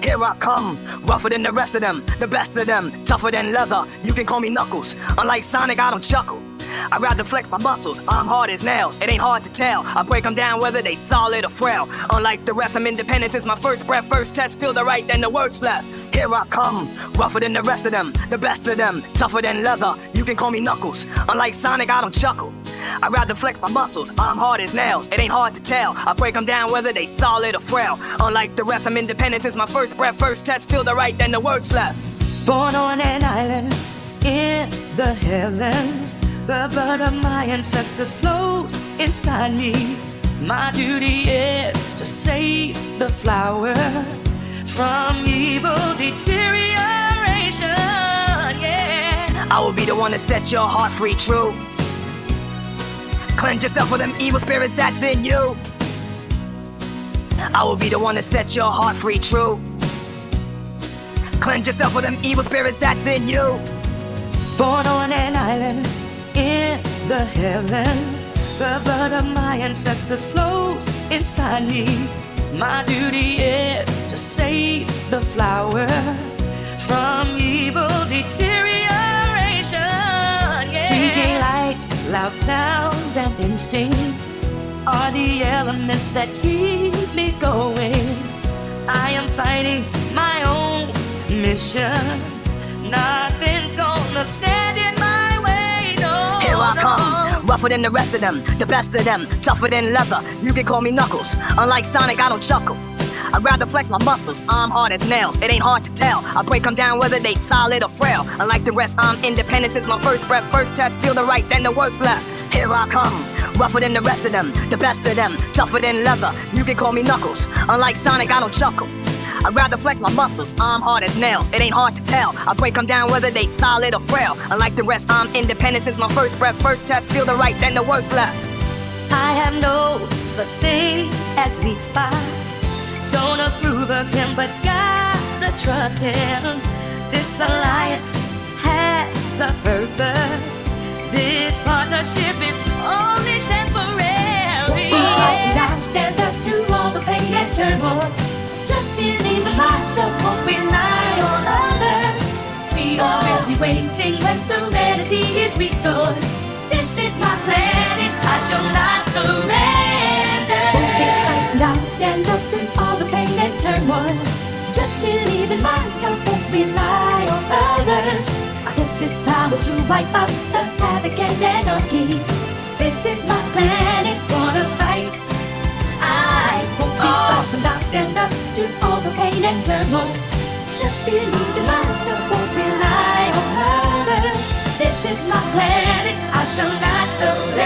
Here I come, rougher than the rest of them, the best of them, tougher than leather. You can call me Knuckles. Unlike Sonic, I don't chuckle. I'd rather flex my muscles, I'm hard as nails. It ain't hard to tell, I break them down whether they solid or frail. Unlike the rest, I'm independent since my first breath. First test, feel the right, then the worst left. Here I come, rougher than the rest of them, the best of them, tougher than leather. You can call me Knuckles. Unlike Sonic, I don't chuckle. I'd rather flex my muscles, I'm hard as nails. It ain't hard to tell, I break them down whether they solid or frail. Unlike the rest, I'm independent since my first breath. First test, feel the right, then the worst left. Born on an island in the heavens, the blood of my ancestors flows inside me. My duty is to save the flower from evil deterioration, yeah. I will be the one to set your heart free, true. Cleanse yourself of them evil spirits that's in you. I will be the one to set your heart free, true. Cleanse yourself of them evil spirits that's in you. Born on an island in the heavens, the blood of my ancestors flows inside me. My duty is to save the flower from evil deterioration, yeah. Streaking lights, loud sounds, and instinct are the elements that keep me going. I am fighting my own mission. Nothing's gonna stand in my way, no. Here I come, rougher than the rest of them, the best of them, tougher than leather. You can call me Knuckles. Unlike Sonic, I don't chuckle. I'd rather flex my muscles, I'm hard as nails. It ain't hard to tell, I break them down whether they solid or frail. Unlike the rest, I'm independent since my first breath. First test, feel the right, then the worst left. Here I come, rougher than the rest of them, the best of them, tougher than leather. You can call me Knuckles. Unlike Sonic, I don't chuckle. I'd rather flex my muscles, I'm hard as nails. It ain't hard to tell, I break them down whether they solid or frail. Unlike the rest, I'm independent since my first breath. First test, feel the right, then the worst left. I have no such things as weak spots. Don't approve of him, but gotta trust him. This alliance has a purpose. This partnership is only temporary. Fight down, stand up to all the pain and turmoil. Just believe in myself, won't rely on others. We all will be waiting when serenity is restored. This is my planet, I shall not surrender. Fight down, stand up to all the pain and turmoil. Just believe in myself, won't rely on others. I get this power to wipe out the havoc and anarchy. This is my planet, gonna fight. I won't be frightened, I'll stand up to all the pain and turmoil. Just believe in myself, won't rely on others. This is my planet, I shall not surrender.